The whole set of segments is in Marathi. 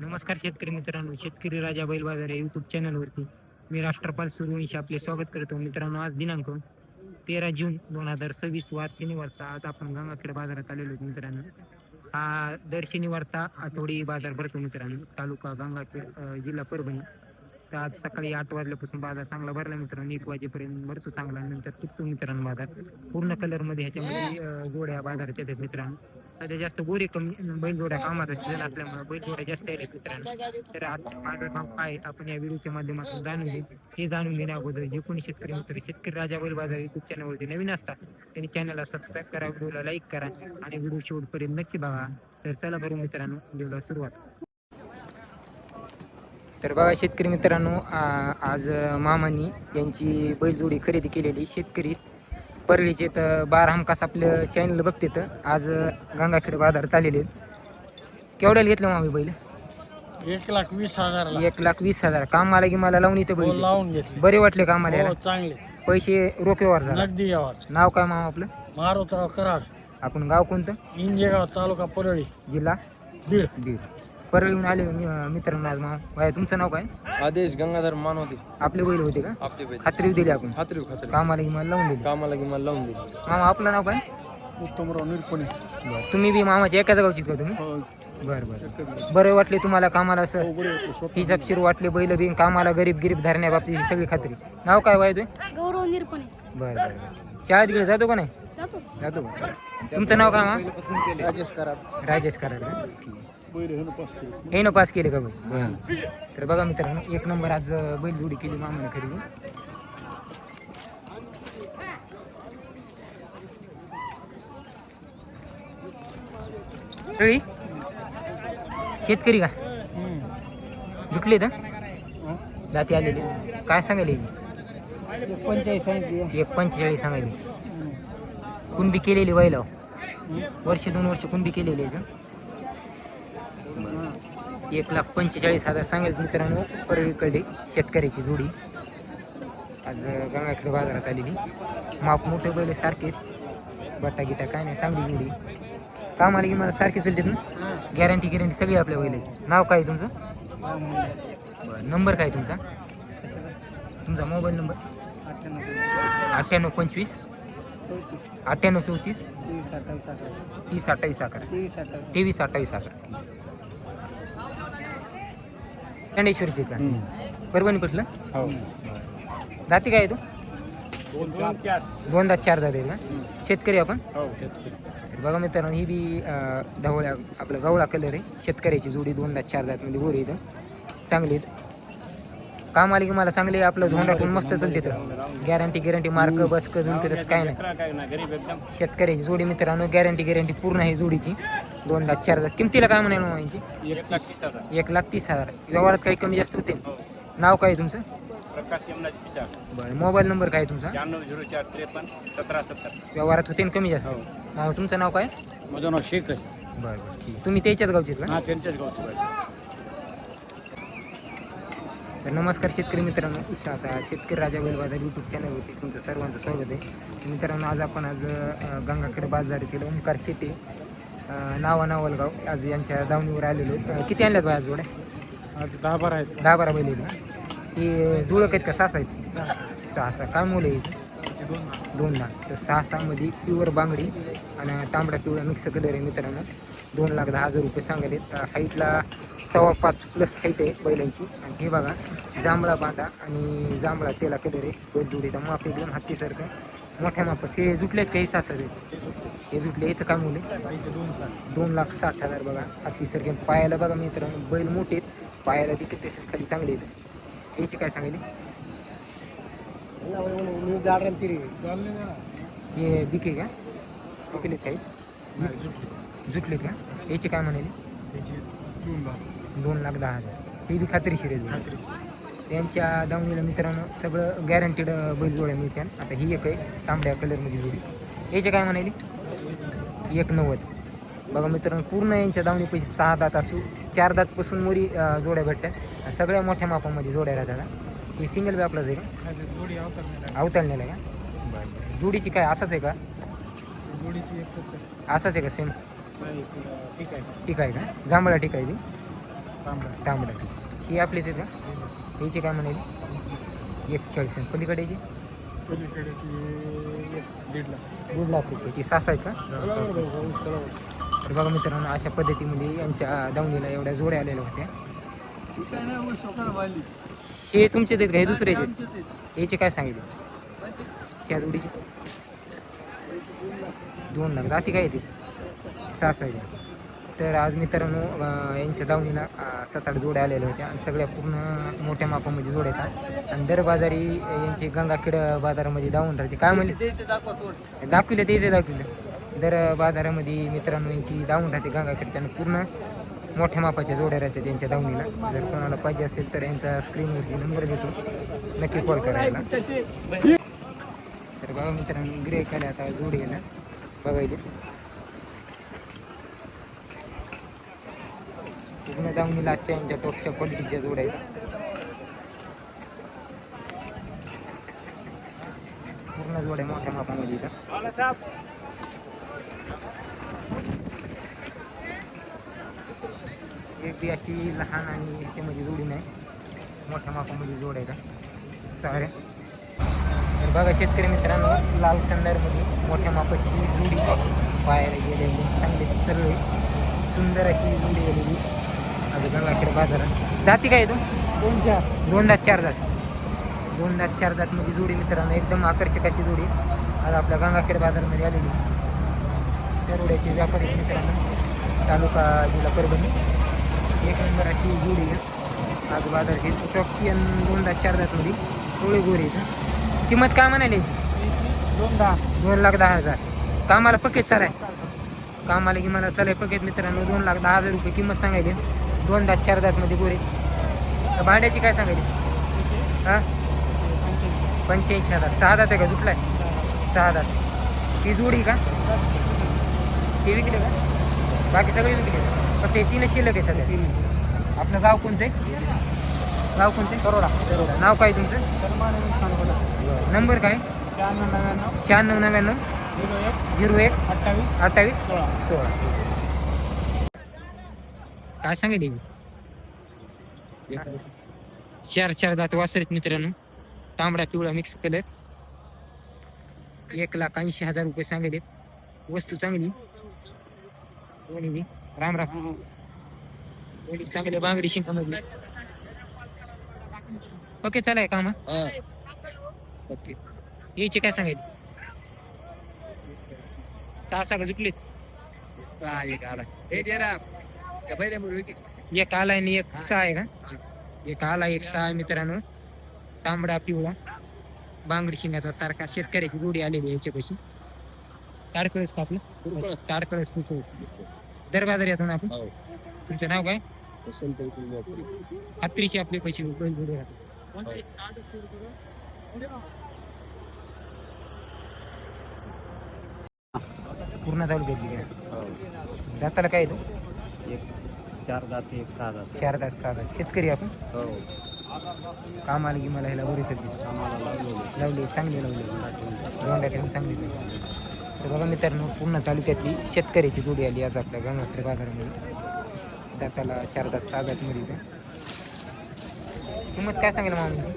नमस्कार शेतकरी मित्रांनो, शेतकरी राजा बैल बाजार या यूट्यूब चॅनलवरती मी राष्ट्रपाल सूर्यवंशी आपले स्वागत करतो. मित्रांनो, आज दिनांक 13 जून 2026 वार शनिवारचा. आज आपण गंगाखेड बाजारात आलेलो आहोत मित्रांनो. हा दर शनिवारचा आठवडी बाजार भरतो मित्रांनो, तालुका गंगाखेड, जिल्हा परभणी. तर आज सकाळी 8 वाजल्यापासून बाजार चांगला भरला मित्रांनो. 1 वाजेपर्यंत भरतो चांगला, नंतर टिकतो मित्रांनो बाजार. पूर्ण कलरमध्ये ह्याच्यामध्ये जोड्या बाजारात येतात मित्रांनो. सध्या जास्त गोरे कमी बैलजोड्या कामात सीझन असल्यामुळे बैलजोड्या जास्त आहेत मित्रांनो. तर आजचा बाजार भाव काय आपण या व्हिडिओच्या माध्यमातून जाणून घेऊ. हे जाणून घेण्या अगोदर जे कोणी शेतकरी मित्र शेतकरी राजा बैल बाजार युट्यूब चॅनलवरती नवीन असतात त्यांनी चॅनलला सबस्क्राईब करा, व्हिडिओला लाईक करा आणि व्हिडिओ शेवटपर्यंत नक्की बघा. तर चला करू मित्रांनो व्हिडिओला सुरुवात. तर बघा शेतकरी मित्रांनो, आज मामांनी यांची बैलजोडी खरेदी केलेली शेतकरी परळीचे. तर 12 हमखास आपलं चॅनल बघते. तर आज गंगाखेड बाजारात आलेले. केवढ्याला घेतलं मामी बैल? 1,20,000 1,20,000. कामाला की मला लावून इथं बैल लावून घेतले. बरे वाटले कामाला याला? चांगले पैसे रोख व्यवहार झाला. नगदी व्यवहार. नाव काय मामा आपलं? मारुतराव कराड, आपण गाव कोणतं? इंजेगाव, तालुका परळी, जिल्हा बीड. बीड. परळीहून आले मित्रांनो आज मामा. भाई तुमचं नाव काय? आदेश गंगाधर मानवते. आपले बैल होते का? आपले बैल खात्री दिली आपण? खात्री कामाला की मला लावून दिली. कामाला की मला लावून दिली. मामा आपलं नाव काय? उत्तमराव निरपणे. बरं, तुम्ही बी मामाच्या एकाच गावची का तुम्ही? बरं बरं. बरं वाटले तुम्हाला कामाला? हिसाबशीर वाटले बैल बिन कामाला, गरीब धरण्याबाबतीत ही सगळी खात्री. नाव काय वाय? गौरव निरपणे. बरं बरं. शाळेत गेले जातो का नाही? जातो का? तुमचं नाव काय मामा? राजेश कराड. राजेश कराड का? ठीक आहे. बैल पास केले का बैल? बरं. तर बघा मित्रांनो, 1 नंबर आज बैलजोडी केली मामाने खरेदी. शेतकरी का झुकले तर जाती आलेले? काय सांगायले? 45 सांगितली. 1,45 सांगायले. कुणबी केलेली बैलाव वर्ष 2 वर्ष कुणबी केलेली आहे का? 1,45,000 सांगायचं मित्रांनो. परळीकडे शेतकऱ्याची जोडी आज गंगाखेड बाजारात आलेली. माप मोठे बैल सारखे, बट्टा गिटा काय नाही, चांगली जोडी. कामाला की मला सारखे चालतात ना? गॅरंटी सगळी आपल्या बैलाची. नाव काय तुमचं? बरं. नंबर काय तुमचा? तुमचा मोबाईल नंबर? 9825 9834 3028 2328. चंडेश्वरचे का? परभणी पटलं? जाती काय तू? 2 दात 4 दात आहे का? शेतकरी आपण? बघा मित्रांनो, ही बी ढवळ्या आपलं गवळा कलर आहे. शेतकऱ्याची जोडी 2 दात 4 दात मध्ये गोरी इथं चांगली आहेत. काम आले की मला चांगले आपलं धोंडाटून मस्त चालते. तर गॅरंटी मार्क बस करून तसं काय नाही. शेतकऱ्याची जोडी मित्रांनो, गॅरंटी पूर्ण आहे जोडीची. 2 दात 4 दात. किमतीला काय म्हणाल मग यांची? 1,30,000. व्यवहारात काही कमी जास्त होते? नाव काय तुमचं? बरं. मोबाईल नंबर काय तुमचा? 9404531770. व्यवहारात होते कमी जास्त? मामा तुमचं नाव काय? माझं नाव शेख आहे. बरं बरं, ठीक. तुम्ही त्याच्याच गावचे का? हा, त्यांच्याच गावची. तर नमस्कार शेतकरी मित्रांनो, आता शेतकरी राजा बैल बाजार यूट्यूब चॅनलवरती तुमचं सर्वांचं स्वागत आहे. मित्रांनो, आज आपण गंगाखेड बाजार येथील ओंकार शेटे नावलगाव आज यांच्या दावणीवर आलेलो. किती आणल्यात बाय आज जोड्या? आज 10-12 आहेत. 10-12 बैल आहेत का? हे जुळक आहेत का? 6 आहेत? 6. काय मुलं आहे? 2 लाख. तर 6 मध्ये प्युअर बांगडी आणि तांबडा पिवळा मिक्स कलर आहे मित्रांनो. 2,10,000 रुपये सांगत आहेत. हाईटला 5.25 प्लस हाईट आहे बैलांची. आणि हे बघा, जांभळा बांधा आणि जांभळा तेला कलर आहे बैलजोडीचा. माप एकदम हत्तीसारखं मोठ्या मापास. हे जुटले आहेत काही? 6 आहेत हे जुटले. याचं काय मुलं आहे? 2,60,000. बघा हत्तीसारखे. पायाला बघा मित्रांनो, बैल मोठे आहेत, पायाला देखील तसेच खाली चांगले आहेत. याची काय सांगितली? हे बिके का? बिकलेत काही? जुटलेत का? याची काय म्हणाली? 2,10,000. हे बी खात्रीशीर आहे. त्यांच्या दावणीला मित्रांनो सगळं गॅरंटीड बैलजोड्या मिळतात. आता ही एक आहे तांबड्या कलरमध्ये जोडी. याची काय म्हणाली? 1,90,000. बघा मित्रांनो, पूर्ण यांच्या दावणी पैसे 6 दात असू 4 दातपासून मोरी जोड्या भेटतात. सगळ्या मोठ्या मापामध्ये जोड्या राहतात. हे सिंगल बी आपलाच आहे का? अवतरण्याला का? बरं. जोडीची काय असंच आहे का? जोडीची 170. असाच आहे का? सेम ठीक आहे. ठीक आहे का? जांभळा ठीक आहे ती. तांबडा ही आपलीच आहेत का याची काय म्हणाली 41 पलीकडेची 1.5 लाख रुपये ती 6 आहेत का तर बघा मित्रांनो अशा पद्धतीमध्ये यांच्या दावणीला एवढ्या जोड्या आलेल्या होत्या हे तुमचे आहेत का हे दुसऱ्याचे याचे काय सांगितले ह्या जोडीचे 2 लाख जाती काय येते 6 आहे तर आज मित्रांनो यांच्या दावणीला 7-8 जोड्या आलेल्या होत्या आणि सगळ्या पूर्ण मोठ्या मापामध्ये जोड्या येतात आणि दर बाजारी यांचे गंगाखेड बाजारामध्ये दावून राहते काय म्हणले दाखविले तेच दाखविले दर बाजारामध्ये मित्रांनो यांची दावून राहते गंगाखेडच्या आणि पूर्ण मोठ्या मापाच्या जोड्या राहतात त्यांच्या दावणीला जर कोणाला पाहिजे असेल तर यांचा स्क्रीनवरती नंबर देतो नक्की कॉल करायला तर बघा मित्रांनो गिऱ्हाईकाला आता जोडी आहे ना बघायला पूर्ण दावणीला आजच्या यांच्या टॉपच्या क्वालिटीच्या जोड्या आहेत पूर्ण जोड्या मोठ्या मापामध्ये येतात एक बी अशी लहान आणि याच्यामध्ये जोडी नाही मोठ्या मापामध्ये जोड्या येतात साऱ्या तर बघा शेतकरी मित्रांनो लाल कंदारमध्ये मोठ्या मापाची जोडी पाहायला गेलेली चांगली सर्व सुंदर अशी जोडी गेलेली आता गंगाखेड बाजारात जाती काय तू 2 दात 4 दात 2 दात 4 दात मध्ये जोडी मित्रांनो एकदम आकर्षक अशी जोडी आज आपल्या गंगाखेड बाजारामध्ये आलेली दरोड्याचे व्यापारी मित्रांनो तालुका जिल्हा परभणी 1 नंबर अशी जोडी आहे आज बाजाराची टॉपची आणि 2 दात 4 दात मध्ये थोडी गोरी आहे किंमत काय म्हणाली याची 2,10,000 कामाला पकेट चालाय कामाला की मला चालाय पकेट मित्रांनो 2,10,000 रुपये किंमत सांगायली 2 दात 4 दात मध्ये गोरे तर भाड्याची काय सांगायली हां 85,000 6 दात आहे का दुटलाय 6 दात ती जोडी का ते विकले का बाकी सगळे विकले फक्त हे 3 शिल्लक आहे सगळ्या आपलं गाव कोणतं आहे गाव कोणतं आहे करोडा नाव काय तुमचं नंबर काय 9699 01 28 16 काय सांगितले 4 दात वासरीत मित्रांनो तांबडा पिवळा मिक्स कलर 1,80,000 रुपये सांगितले वस्तू चांगली दोन्ही बी राम दोन्ही चांगले बांगडी शिंकामधली ओके चालाय काम ओके याची काय सांगायची 6 जुटलीत 6 एक आला एक आला आणि एक 6 आहे का एक आला एक 6 मित्रांनो तांबडा पिवळा बांगडी शिंगाचा सारखा शेतकऱ्याची जोडी आलेली आहे याच्यापाशी ताडकळच का आपलं ताडकळच दर बाजार येतो ना आपण तुमचं नाव काय खात्रीची आपले पैसे जोडी राहतात पूर्ण तालुक्यातली काय दाताला काय येतो 4 दात 1 6 दात 4 दात 6 दात शेतकरी आपण काम आलं की मला ह्याला वरीच लावले चांगले लावले दोंड्या ठेवून चांगली तर बघा मित्रांनो पूर्ण तालुक्यातली शेतकऱ्याची जोडी आली आज आपल्या गंगाखेड बाजारामध्ये दाताला 4 दात 6 दात मध्ये किंमत काय सांगेल मामाची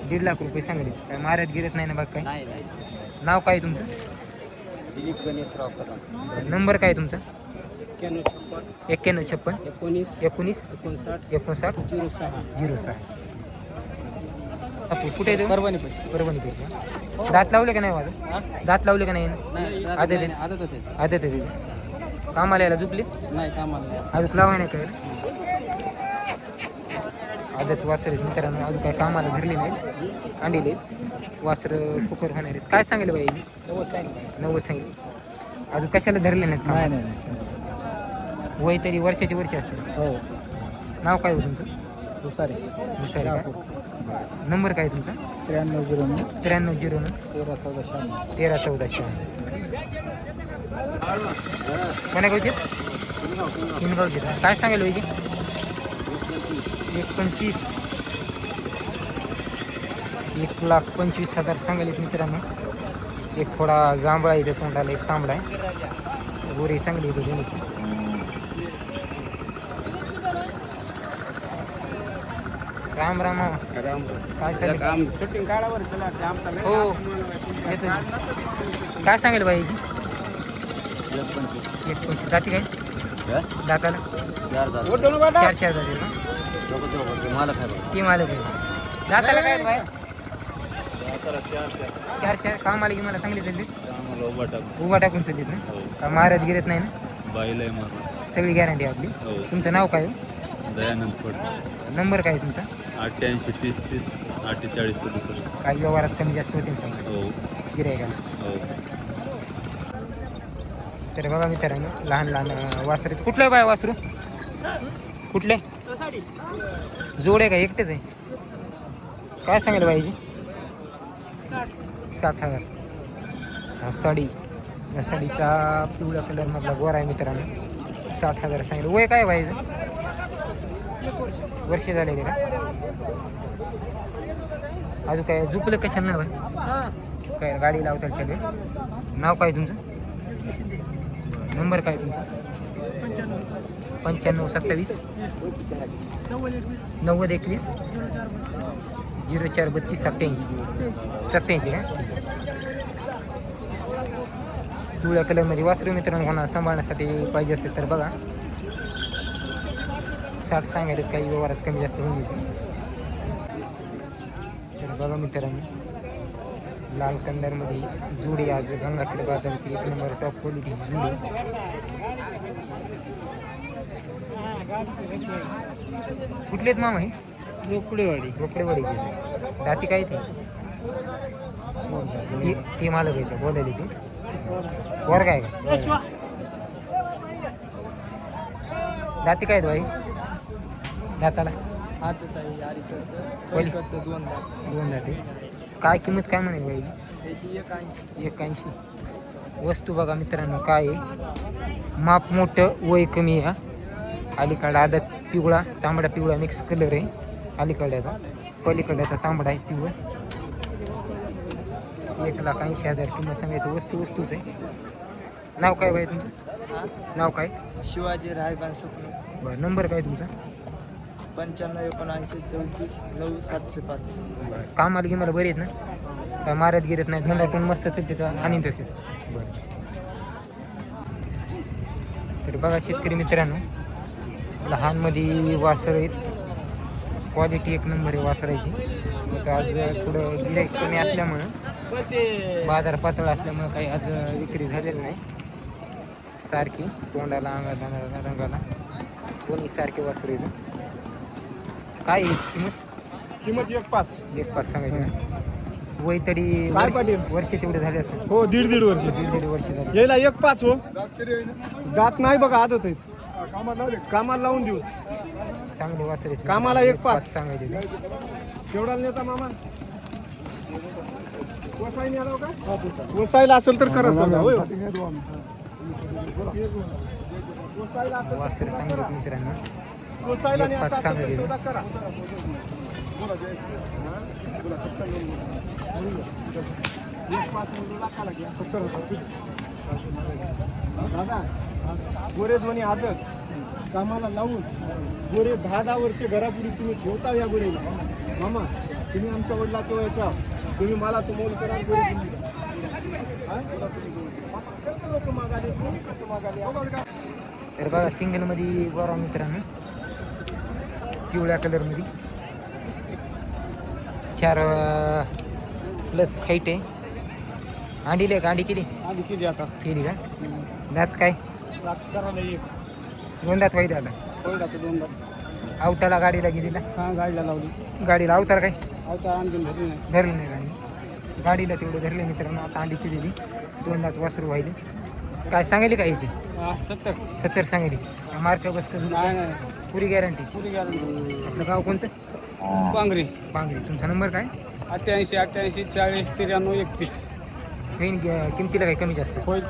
1.5 लाख रुपये सांगेल काय मारत गिरत नाही ना बाग काय नाव काय तुमचं दिलीप गणेशराव कदम नंबर काय तुमचा 91 56 19 59 06 कुठे येतो परभणी पैसे दात लावले का नाही माझं दात लावले का नाही आदत आहे कामाला यायला झुकली नाही कामाला अजून लावा नाही काय आदत वासर मित्रांनो अजून काय कामाला धरले नाही आणले वासर फुकर होणार आहेत काय सांगेल बाई 90 सांगितलं अजून कशाला धरले नाहीत नाही वय तरी वर्षाची वर्ष असते हो नाव काय हो तुमचं दुसरे नंबर काय तुमचा 9309 1314 कोणा गावचे किनगावचे काय सांगायला पाहिजे 1,25,000 सांगायला मित्रांनो एक थोडा जांभळा इथे तोंडाला एक तांबडा आहे गोरी चांगली इथे दोन्ही राम राम मामा. काय चाललंय? काम शूटिंग काढावर चला ते आमचा लय हो. लाभ येतो. काय सांगेल बाई याची? 1.25 जाती काय दाताला? चार चार जाती ना मला काय बघा ती मालक आहे. दाताला काय बाय? चार चार काम आले की मला चांगली चालली. उभा टाकून चाललीत ना का मारत गिरत नाही ना? सगळी गॅरंटी आपली. तुमचं नाव काय आहे? दयानंद फड नंबर काय आहे तुमचा? 88 30 30 48 67. काही व्यवहारात कमी जास्त होते सांगा हो गिरायकाला. हो. तर बघा मित्रांनो लहान लहान वासरे. कुठलं आहे बाय वासरू? कुठले जोड आहे का एकटेच आहे? काय सांगेल बाईची? 60,000. घसाडीचा पिवळ्या कलरमधला गोरा आहे मित्रांनो. 60,000 सांगितलं. वय काय बाईचं? वर्ष झालेले का? अजून काय झुकलं कशाला नाही बाय? काय गाडी लावताल सगळे? नाव काय तुमचं? नंबर काय तुमचा? 95 27 90 21 04 32 87 का? पिवळ्या कलरमध्ये वासरू मित्रांनो कोणाला सांभाळण्यासाठी पाहिजे असेल तर बघा. 60 सांगायला काही व्यवहारात कमी जास्त होऊन जायचे. तर बघा मित्रांनो लाल कलरमध्ये जुडी आज गंगाखेड बाजारात 1 नंबर टॉप क्वालिटीची जुडी. कुठलेत मामा हे? रोकडेवाडी दाती काय ते? ती मालक आहे का बोलायली ती? वर काय का दाती काय बाई? दाताला दोन दाते. काय किंमत काय म्हणे बाई? 81. वस्तू बघा मित्रांनो काय आहे. माप मोठं वय कमी आहे. अलीकडा आदत पिवळा तांबडा पिवळा मिक्स कलर आहे अलीकड्याचा. पलीकड्याचा तांबडा आहे पिवळा. 1,80,000 किंमत सांगायचं. वस्तूच आहे. नाव काय बाई तुमचं? नाव काय? शिवाजी रायबान स्वप्न. बरं नंबर काय तुमचा? 95 79 34 9 705. काम आलं की मला बरे आहेत ना? काय मारत गिरत नाही धंदा पण मस्त चालते तर आणि तसेच. बरं तर बघा शेतकरी मित्रांनो लहानमध्ये वासर आहेत. क्वालिटी 1 नंबर आहे वासरायची. तर आज थोडं गिऱ्हाईक कमी असल्यामुळं बाजार पातळ असल्यामुळं काही आज विक्री झालेली नाही. सारखी तोंडाला अंगाला रंगाला दोन्ही सारखे वासरू आहेत. काय आहे किंमत? 1.5 सांगायची. वय तरी वर्ष तेवढे झाले असेल. हो 1.5 वर्ष. 1.5 वर्ष झाले. यायला 1.5 हो. दात नाही बघा आदत आहेत. कामाला लावून देऊ. चांगले वासरे कामाला 1.5 सांगायचे. केवढा नेता मामा? वसायला असेल तर करा सांगा. होय वासरे चांगले आहेत मित्रांनो. वसायला 1.5 सांगायचे. करा. गोरे ध्वनी आदत कामाला लावून गोरे 10 वर्षे घरापुढे तुम्ही ठेवता. या गोरेला मामा तुम्ही आमच्या वडिलाचं व्हायचा. तुम्ही मला तो मोल करा. तर बघा सिंगलमध्ये गोरा मित्रांनो पिवळ्या कलरमध्ये 4+ हाईट आहे. अंडीले का? अंडी केली आधी किती आता केली का? दात काय? करायला एक 2 दात व्हायला आला. होईल आता 2 दात. अवताला गाडीला गेलीला हा गाडीला लावली. गाडीला अवतार काय आता आणखीन धरली नाही. धरलं नाही गाडीला तेवढं धरले मित्रांनो. आता अंडी केलेली 2 दात वासरू व्हायले. काय सांगायली का याची? 70 सांगायली. मार्क बस का? नाही पुरी गॅरंटी. पुरी गॅरंटी. आपलं गाव कोणतं? पांगरी. पांगरी. तुमचा नंबर काय? 88 88 40 93 31. होईन किमतीला काही कमी जास्त? होईल.